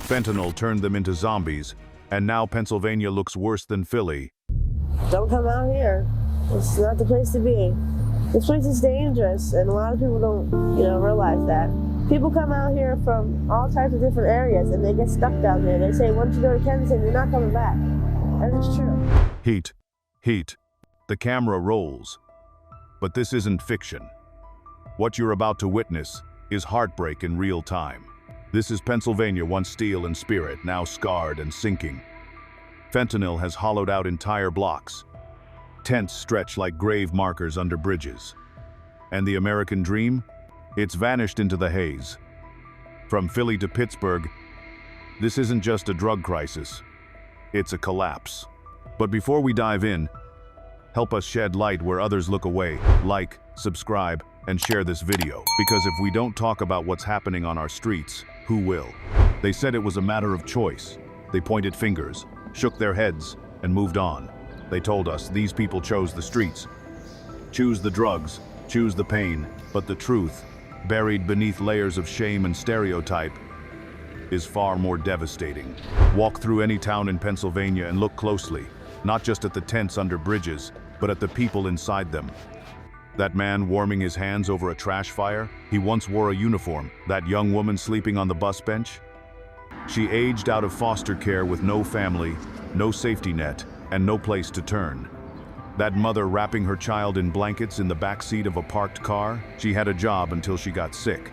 Fentanyl turned them into zombies, and now Pennsylvania looks worse than Philly. Don't come out here. It's not the place to be. This place is dangerous, and a lot of people don't, realize that. People come out here from all types of different areas, and they get stuck down here. They say, once you go to Kensington, you're not coming back. And it's true. Heat. Heat. The camera rolls. But this isn't fiction. What you're about to witness is heartbreak in real time. This is Pennsylvania, once steel and spirit, now scarred and sinking. Fentanyl has hollowed out entire blocks. Tents stretch like grave markers under bridges. And the American dream? It's vanished into the haze. From Philly to Pittsburgh, this isn't just a drug crisis. It's a collapse. But before we dive in, help us shed light where others look away. Like, subscribe, and share this video. Because if we don't talk about what's happening on our streets, who will? They said it was a matter of choice. They pointed fingers, shook their heads, and moved on. They told us these people chose the streets. Choose the drugs, choose the pain, but the truth, buried beneath layers of shame and stereotype, is far more devastating. Walk through any town in Pennsylvania and look closely, not just at the tents under bridges, but at the people inside them. That man warming his hands over a trash fire, he once wore a uniform. That young woman sleeping on the bus bench, she aged out of foster care with no family, no safety net, and no place to turn. That mother wrapping her child in blankets in the back seat of a parked car, she had a job until she got sick,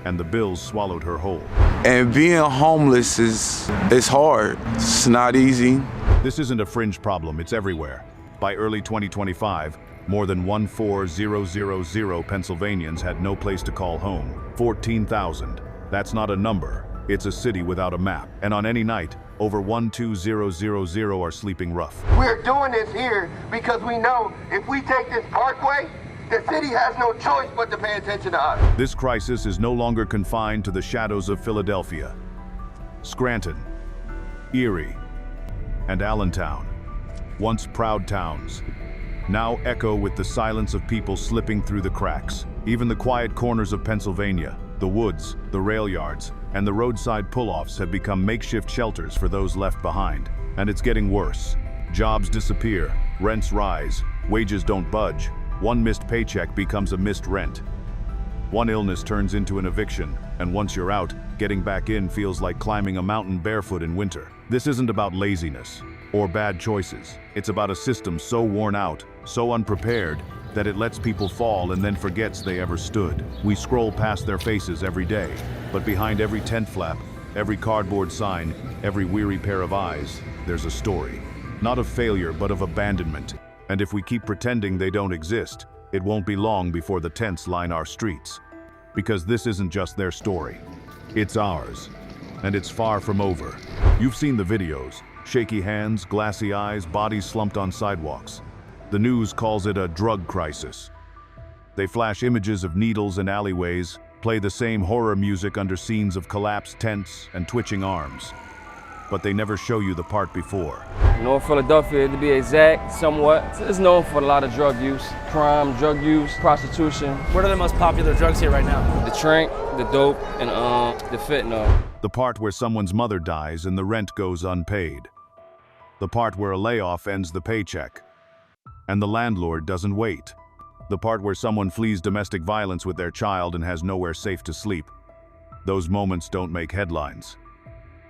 and the bills swallowed her whole. And being homeless is hard. It's not easy. This isn't a fringe problem, it's everywhere. By early 2025, more than 14,000 Pennsylvanians had no place to call home. 14,000. That's not a number. It's a city without a map. And on any night, over 12,000 are sleeping rough. We're doing this here because we know if we take this parkway, the city has no choice but to pay attention to us. This crisis is no longer confined to the shadows of Philadelphia, Scranton, Erie, and Allentown, once proud towns, now echo with the silence of people slipping through the cracks. Even the quiet corners of Pennsylvania, the woods, the rail yards, and the roadside pull-offs have become makeshift shelters for those left behind. And it's getting worse. Jobs disappear, rents rise, wages don't budge. One missed paycheck becomes a missed rent. One illness turns into an eviction, and once you're out, getting back in feels like climbing a mountain barefoot in winter. This isn't about laziness or bad choices. It's about a system so worn out, so unprepared, that it lets people fall and then forgets they ever stood. We scroll past their faces every day, but behind every tent flap, every cardboard sign, every weary pair of eyes, there's a story. Not of failure, but of abandonment. And if we keep pretending they don't exist, it won't be long before the tents line our streets. Because this isn't just their story. It's ours. And it's far from over. You've seen the videos. Shaky hands, glassy eyes, bodies slumped on sidewalks. The news calls it a drug crisis. They flash images of needles in alleyways, play the same horror music under scenes of collapsed tents and twitching arms. But they never show you the part before. North Philadelphia, to be exact, somewhat, is known for a lot of drug use, crime, drug use, prostitution. What are the most popular drugs here right now? The trank, the dope, and the fentanyl. The part where someone's mother dies and the rent goes unpaid. The part where a layoff ends the paycheck, and the landlord doesn't wait. The part where someone flees domestic violence with their child and has nowhere safe to sleep. Those moments don't make headlines,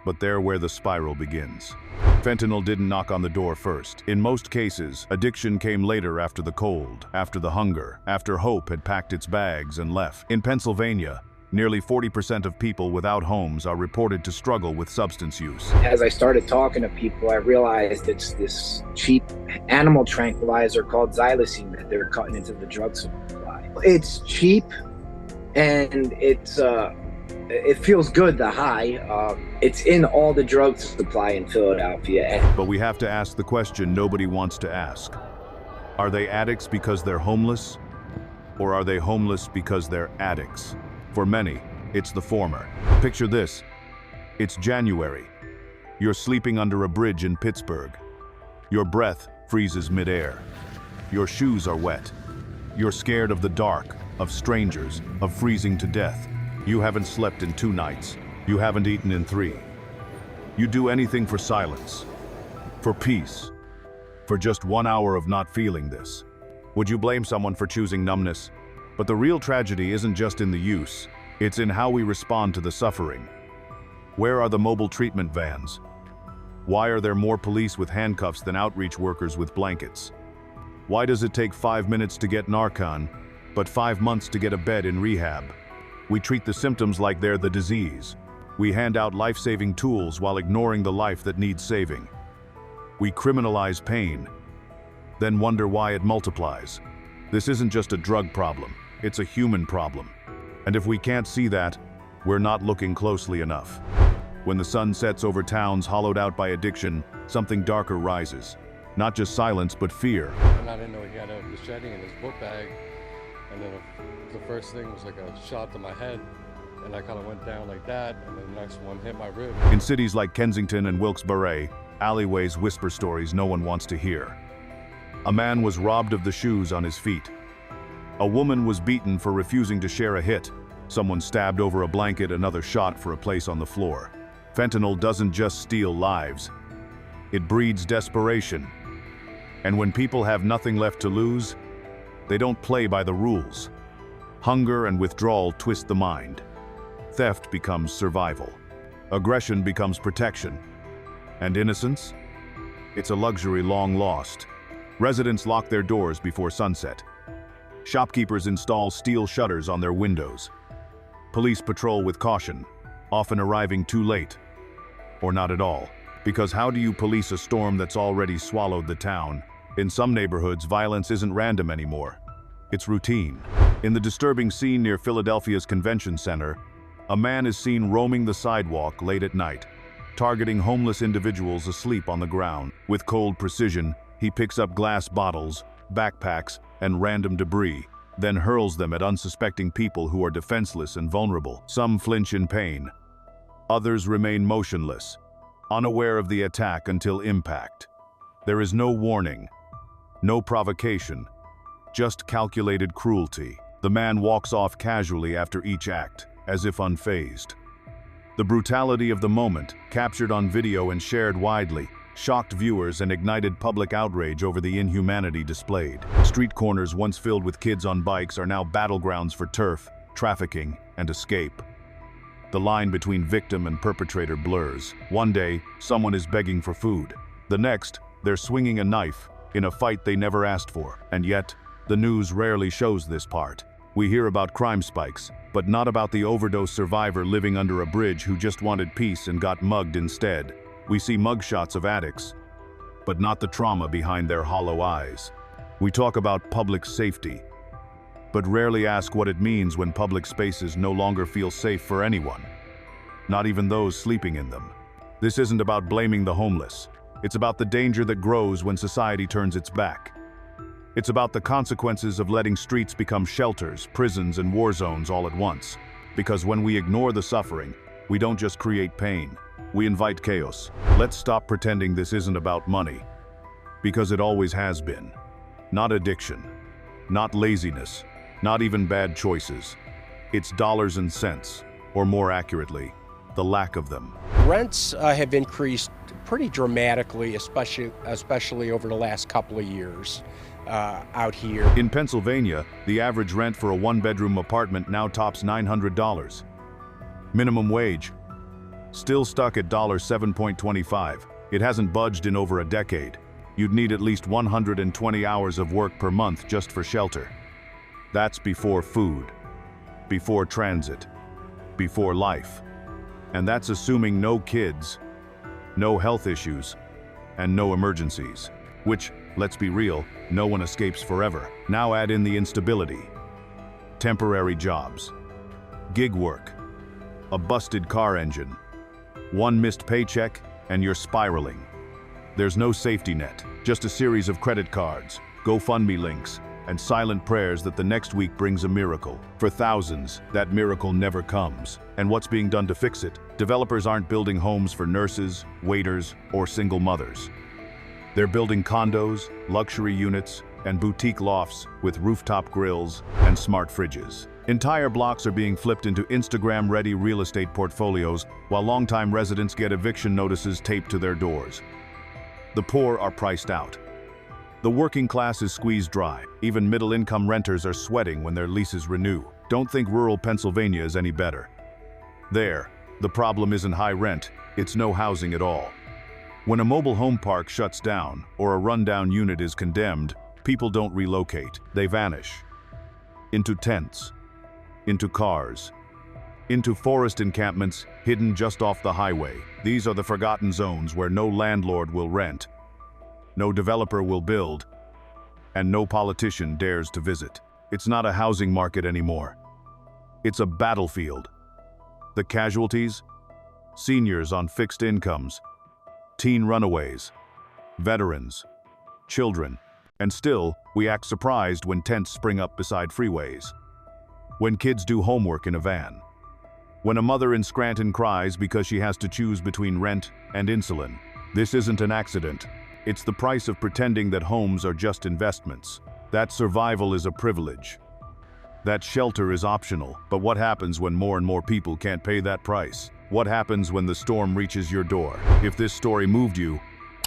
but they're where the spiral begins. Fentanyl didn't knock on the door first. In most cases, addiction came later, after the cold, after the hunger, after hope had packed its bags and left. In Pennsylvania, nearly 40% of people without homes are reported to struggle with substance use. As I started talking to people, I realized it's this cheap animal tranquilizer called xylazine that they're cutting into the drug supply. It's cheap, and it feels good, the high. It's in all the drug supply in Philadelphia. But we have to ask the question nobody wants to ask. Are they addicts because they're homeless? Or are they homeless because they're addicts? For many, it's the former. Picture this. It's January. You're sleeping under a bridge in Pittsburgh. Your breath freezes midair. Your shoes are wet. You're scared of the dark, of strangers, of freezing to death. You haven't slept in 2 nights. You haven't eaten in 3. You'd do anything for silence, for peace, for just 1 hour of not feeling this. Would you blame someone for choosing numbness? But the real tragedy isn't just in the use, it's in how we respond to the suffering. Where are the mobile treatment vans? Why are there more police with handcuffs than outreach workers with blankets? Why does it take 5 minutes to get Narcan, but 5 months to get a bed in rehab? We treat the symptoms like they're the disease. We hand out life-saving tools while ignoring the life that needs saving. We criminalize pain, then wonder why it multiplies. This isn't just a drug problem, it's a human problem. And if we can't see that, we're not looking closely enough. When the sun sets over towns hollowed out by addiction, something darker rises. Not just silence, but fear. And I didn't know he had a machete in his book bag. And then the first thing was like a shot to my head. And I kind of went down like that, and then the next one hit my rib. In cities like Kensington and Wilkes-Barre, alleyways whisper stories no one wants to hear. A man was robbed of the shoes on his feet. A woman was beaten for refusing to share a hit. Someone stabbed over a blanket, another shot for a place on the floor. Fentanyl doesn't just steal lives, it breeds desperation. And when people have nothing left to lose, they don't play by the rules. Hunger and withdrawal twist the mind. Theft becomes survival. Aggression becomes protection. And innocence? It's a luxury long lost. Residents lock their doors before sunset. Shopkeepers install steel shutters on their windows. Police patrol with caution, often arriving too late, or not at all. Because how do you police a storm that's already swallowed the town? In some neighborhoods, violence isn't random anymore. It's routine. In the disturbing scene near Philadelphia's Convention Center, a man is seen roaming the sidewalk late at night, targeting homeless individuals asleep on the ground. With cold precision, he picks up glass bottles, backpacks, and random debris, then hurls them at unsuspecting people who are defenseless and vulnerable. Some flinch in pain. Others remain motionless, unaware of the attack until impact. There is no warning, no provocation, just calculated cruelty. The man walks off casually after each act, as if unfazed. The brutality of the moment, captured on video and shared widely, shocked viewers and ignited public outrage over the inhumanity displayed. Street corners once filled with kids on bikes are now battlegrounds for turf, trafficking, and escape. The line between victim and perpetrator blurs. One day, someone is begging for food. The next, they're swinging a knife in a fight they never asked for. And yet, the news rarely shows this part. We hear about crime spikes, but not about the overdose survivor living under a bridge who just wanted peace and got mugged instead. We see mugshots of addicts, but not the trauma behind their hollow eyes. We talk about public safety, but rarely ask what it means when public spaces no longer feel safe for anyone, not even those sleeping in them. This isn't about blaming the homeless. It's about the danger that grows when society turns its back. It's about the consequences of letting streets become shelters, prisons, and war zones all at once. Because when we ignore the suffering, we don't just create pain, we invite chaos. Let's stop pretending this isn't about money, because it always has been. Not addiction, not laziness, not even bad choices. It's dollars and cents, or more accurately, the lack of them. Rents have increased pretty dramatically, especially over the last couple of years out here. In Pennsylvania, the average rent for a one-bedroom apartment now tops $900. Minimum wage, still stuck at $7.25. It hasn't budged in over a decade. You'd need at least 120 hours of work per month just for shelter. That's before food, before transit, before life. And that's assuming no kids, no health issues, and no emergencies. Which, let's be real, no one escapes forever. Now add in the instability. Temporary jobs, gig work, a busted car engine, one missed paycheck, and you're spiraling. There's no safety net, just a series of credit cards, GoFundMe links, and silent prayers that the next week brings a miracle. For thousands, that miracle never comes. And what's being done to fix it? Developers aren't building homes for nurses, waiters, or single mothers. They're building condos, luxury units, and boutique lofts with rooftop grills and smart fridges. Entire blocks are being flipped into Instagram-ready real estate portfolios, while longtime residents get eviction notices taped to their doors. The poor are priced out. The working class is squeezed dry. Even middle-income renters are sweating when their leases renew. Don't think rural Pennsylvania is any better. There, the problem isn't high rent, it's no housing at all. When a mobile home park shuts down or a rundown unit is condemned, people don't relocate, they vanish. Into tents, into cars, into forest encampments hidden just off the highway. These are the forgotten zones where no landlord will rent, no developer will build, and no politician dares to visit. It's not a housing market anymore. It's a battlefield. The casualties? Seniors on fixed incomes, teen runaways, veterans, children, and still, we act surprised when tents spring up beside freeways. When kids do homework in a van. When a mother in Scranton cries because she has to choose between rent and insulin. This isn't an accident. It's the price of pretending that homes are just investments. That survival is a privilege. That shelter is optional. But what happens when more and more people can't pay that price? What happens when the storm reaches your door? If this story moved you,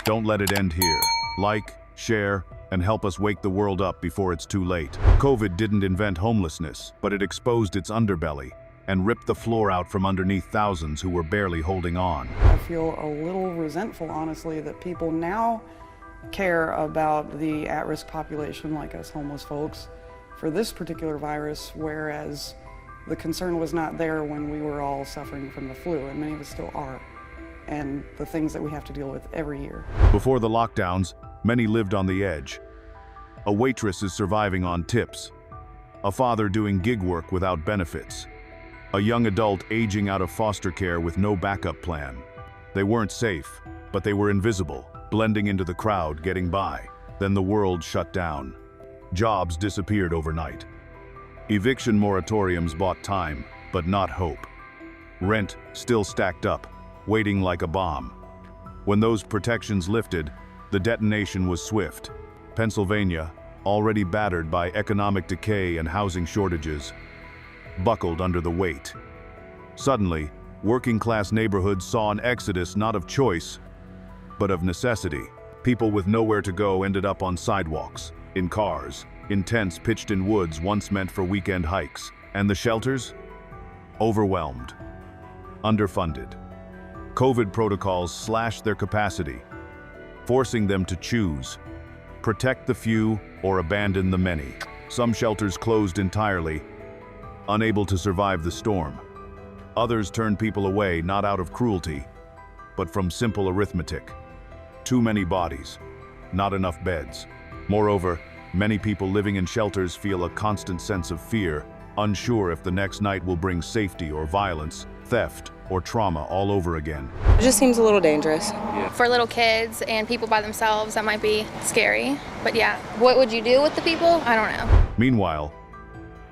don't let it end here. Like, share, and help us wake the world up before it's too late. COVID didn't invent homelessness, but it exposed its underbelly and ripped the floor out from underneath thousands who were barely holding on. I feel a little resentful, honestly, that people now care about the at-risk population like us homeless folks for this particular virus, whereas the concern was not there when we were all suffering from the flu, and many of us still are, and the things that we have to deal with every year. Before the lockdowns, many lived on the edge. A waitress is surviving on tips. A father doing gig work without benefits. A young adult aging out of foster care with no backup plan. They weren't safe, but they were invisible, blending into the crowd, getting by. Then the world shut down. Jobs disappeared overnight. Eviction moratoriums bought time, but not hope. Rent still stacked up, waiting like a bomb. When those protections lifted, the detonation was swift. Pennsylvania, already battered by economic decay and housing shortages, buckled under the weight. Suddenly, working-class neighborhoods saw an exodus not of choice, but of necessity. People with nowhere to go ended up on sidewalks, in cars, in tents pitched in woods once meant for weekend hikes. And the shelters? Overwhelmed, underfunded. COVID protocols slashed their capacity, forcing them to choose, protect the few or abandon the many. Some shelters closed entirely, unable to survive the storm. Others turned people away not out of cruelty, but from simple arithmetic. Too many bodies, not enough beds. Moreover, many people living in shelters feel a constant sense of fear, unsure if the next night will bring safety or violence, theft or trauma all over again. It just seems a little dangerous. For little kids and people by themselves, that might be scary. But yeah, what would you do with the people? I don't know. Meanwhile,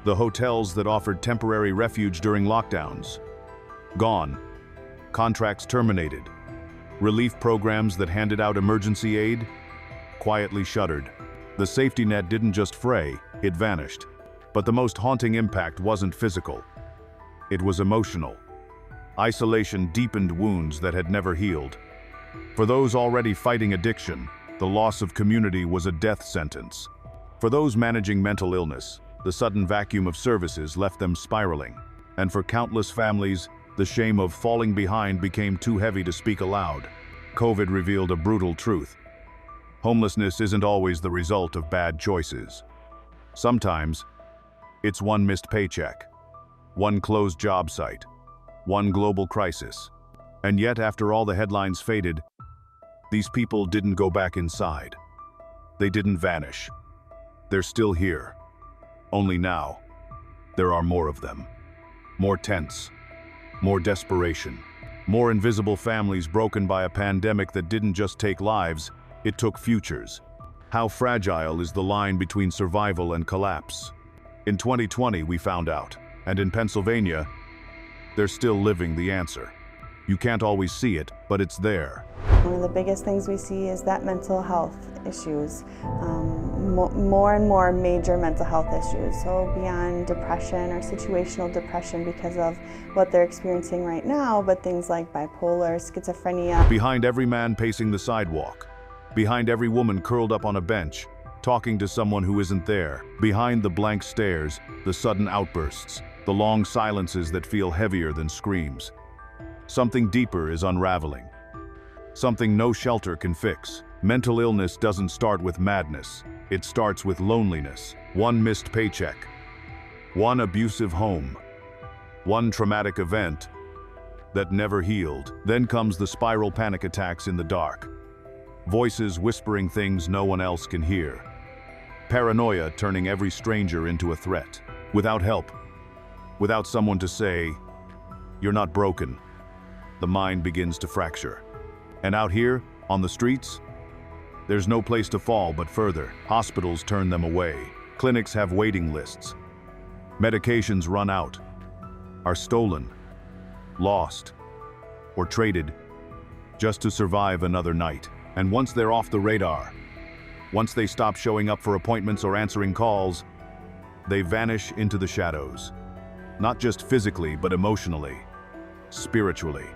the hotels that offered temporary refuge during lockdowns, gone. Contracts terminated. Relief programs that handed out emergency aid, quietly shuttered. The safety net didn't just fray, it vanished. But the most haunting impact wasn't physical. It was emotional. Isolation deepened wounds that had never healed. For those already fighting addiction, the loss of community was a death sentence. For those managing mental illness, the sudden vacuum of services left them spiraling. And for countless families, the shame of falling behind became too heavy to speak aloud. COVID revealed a brutal truth. Homelessness isn't always the result of bad choices. Sometimes, it's one missed paycheck, one closed job site, one global crisis. And yet, after all the headlines faded, these people didn't go back inside. They didn't vanish. They're still here. Only now, there are more of them. More tents, more desperation, more invisible families broken by a pandemic that didn't just take lives, it took futures. How fragile is the line between survival and collapse? In 2020, we found out, and in Pennsylvania, they're still living the answer. You can't always see it, but it's there. One of the biggest things we see is that mental health issues, more and more major mental health issues. So beyond depression or situational depression because of what they're experiencing right now, but things like bipolar, schizophrenia. Behind every man pacing the sidewalk, behind every woman curled up on a bench, talking to someone who isn't there, behind the blank stares, the sudden outbursts, the long silences that feel heavier than screams, something deeper is unraveling. Something no shelter can fix. Mental illness doesn't start with madness. It starts with loneliness. One missed paycheck, one abusive home, one traumatic event that never healed. Then comes the spiral panic attacks in the dark. Voices whispering things no one else can hear. Paranoia turning every stranger into a threat. Without help, without someone to say, "You're not broken," the mind begins to fracture. And out here, on the streets, there's no place to fall but further. Hospitals turn them away. Clinics have waiting lists. Medications run out, are stolen, lost, or traded just to survive another night. And once they're off the radar, once they stop showing up for appointments or answering calls, they vanish into the shadows. Not just physically, but emotionally, spiritually.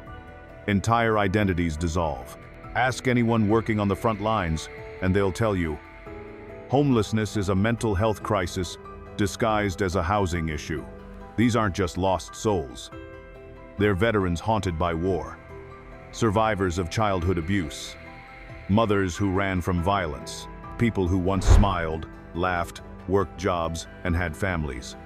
Entire identities dissolve. Ask anyone working on the front lines, and they'll tell you, homelessness is a mental health crisis disguised as a housing issue. These aren't just lost souls. They're veterans haunted by war, survivors of childhood abuse, mothers who ran from violence, people who once smiled, laughed, worked jobs, and had families.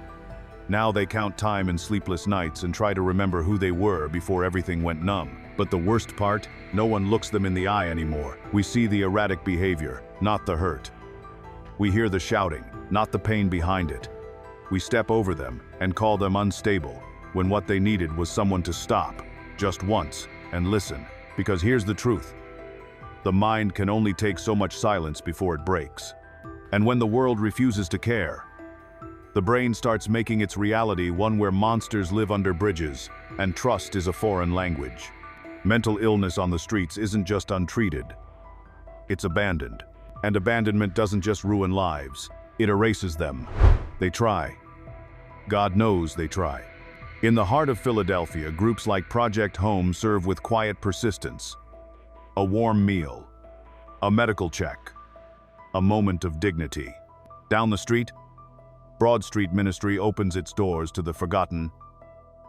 Now they count time and sleepless nights and try to remember who they were before everything went numb. But the worst part, no one looks them in the eye anymore. We see the erratic behavior, not the hurt. We hear the shouting, not the pain behind it. We step over them and call them unstable, when what they needed was someone to stop, just once, and listen. Because here's the truth. The mind can only take so much silence before it breaks. And when the world refuses to care, the brain starts making its reality one where monsters live under bridges, and trust is a foreign language. Mental illness on the streets isn't just untreated, it's abandoned. And abandonment doesn't just ruin lives, it erases them. They try. God knows they try. In the heart of Philadelphia, groups like Project Home serve with quiet persistence. A warm meal, a medical check, a moment of dignity. Down the street, Broad Street Ministry opens its doors to the forgotten,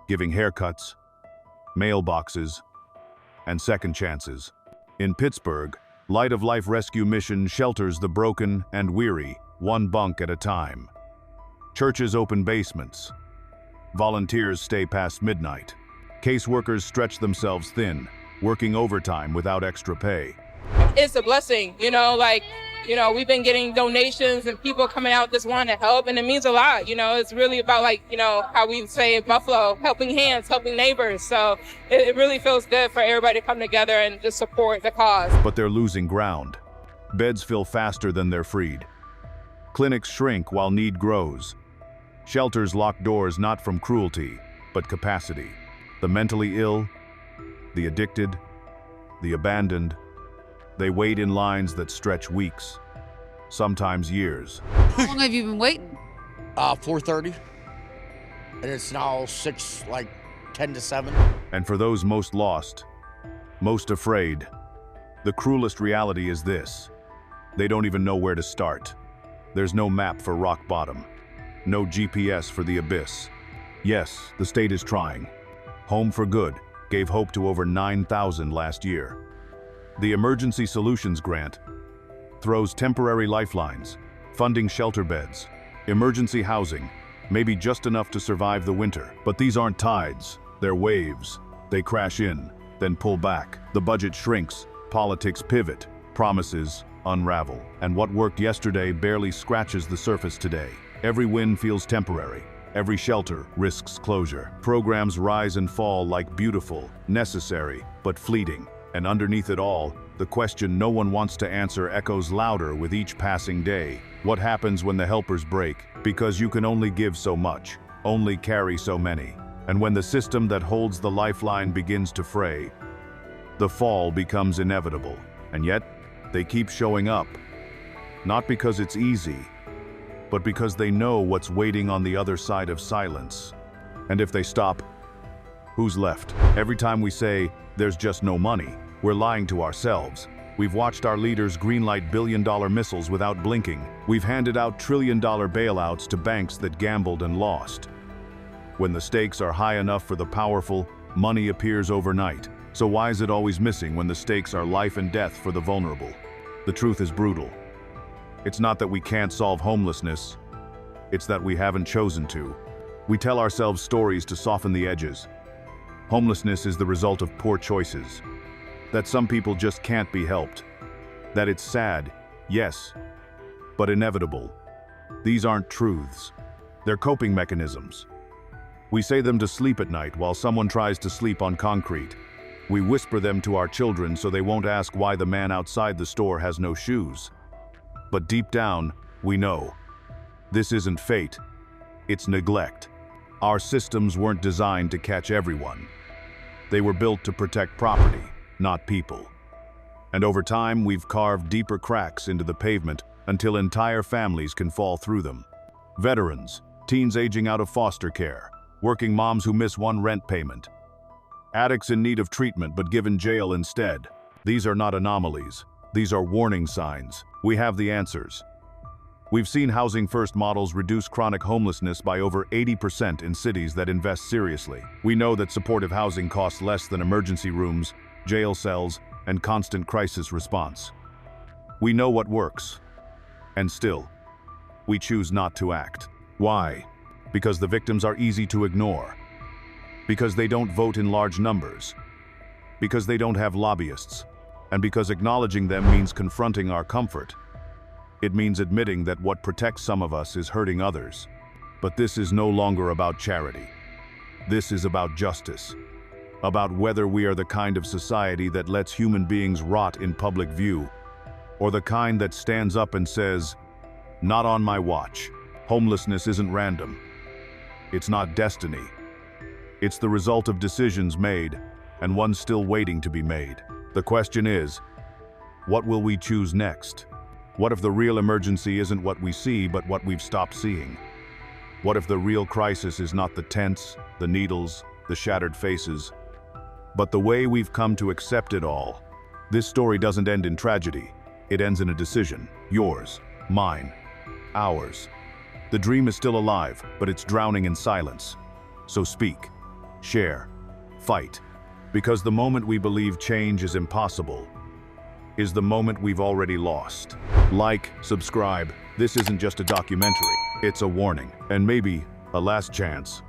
giving haircuts, mailboxes, and second chances. In Pittsburgh, Light of Life Rescue Mission shelters the broken and weary, one bunk at a time. Churches open basements. Volunteers stay past midnight. Caseworkers stretch themselves thin, working overtime without extra pay. It's a blessing, we've been getting donations and people coming out just wanting to help, and it means a lot. It's really about how we say in Buffalo, helping hands, helping neighbors. So it really feels good for everybody to come together and just support the cause. But they're losing ground. Beds fill faster than they're freed. Clinics shrink while need grows. Shelters lock doors not from cruelty, but capacity. The mentally ill, the addicted, the abandoned, they wait in lines that stretch weeks, sometimes years. How long have you been waiting? 4:30, and it's now 10 to 7. And for those most lost, most afraid, the cruelest reality is this. They don't even know where to start. There's no map for rock bottom, no GPS for the abyss. Yes, the state is trying. Home for Good gave hope to over 9,000 last year. The Emergency Solutions Grant throws temporary lifelines, funding shelter beds, emergency housing, maybe just enough to survive the winter. But these aren't tides, they're waves. They crash in, then pull back. The budget shrinks, politics pivot, promises unravel. And what worked yesterday barely scratches the surface today. Every win feels temporary. Every shelter risks closure. Programs rise and fall like beautiful, necessary, but fleeting. And underneath it all, the question no one wants to answer echoes louder with each passing day. What happens when the helpers break? Because you can only give so much, only carry so many. And when the system that holds the lifeline begins to fray, The fall becomes inevitable, and yet they keep showing up. Not because it's easy, but because they know what's waiting on the other side of silence. And if they stop, who's left? Every time we say, there's just no money, we're lying to ourselves. We've watched our leaders greenlight billion-dollar missiles without blinking. We've handed out trillion-dollar bailouts to banks that gambled and lost. When the stakes are high enough for the powerful, money appears overnight. So why is it always missing when the stakes are life and death for the vulnerable? The truth is brutal. It's not that we can't solve homelessness, it's that we haven't chosen to. We tell ourselves stories to soften the edges. Homelessness is the result of poor choices. That some people just can't be helped. That it's sad, yes, but inevitable. These aren't truths. They're coping mechanisms. We say them to sleep at night while someone tries to sleep on concrete. We whisper them to our children so they won't ask why the man outside the store has no shoes. But deep down, we know. This isn't fate, it's neglect. Our systems weren't designed to catch everyone. They were built to protect property, not people. And over time, we've carved deeper cracks into the pavement until entire families can fall through them. Veterans, teens aging out of foster care, working moms who miss one rent payment, addicts in need of treatment but given jail instead. These are not anomalies. These are warning signs. We have the answers. We've seen Housing First models reduce chronic homelessness by over 80% in cities that invest seriously. We know that supportive housing costs less than emergency rooms, jail cells, and constant crisis response. We know what works. And still, we choose not to act. Why? Because the victims are easy to ignore. Because they don't vote in large numbers. Because they don't have lobbyists. And because acknowledging them means confronting our comfort. It means admitting that what protects some of us is hurting others. But this is no longer about charity. This is about justice. About whether we are the kind of society that lets human beings rot in public view, or the kind that stands up and says, "Not on my watch." Homelessness isn't random. It's not destiny. It's the result of decisions made, and ones still waiting to be made. The question is, what will we choose next? What if the real emergency isn't what we see, but what we've stopped seeing? What if the real crisis is not the tents, the needles, the shattered faces, but the way we've come to accept it all? This story doesn't end in tragedy. It ends in a decision. Yours, mine, ours. The dream is still alive, but it's drowning in silence. So speak, share, fight. Because the moment we believe change is impossible is the moment we've already lost. Like, subscribe. This isn't just a documentary. It's a warning, and maybe a last chance.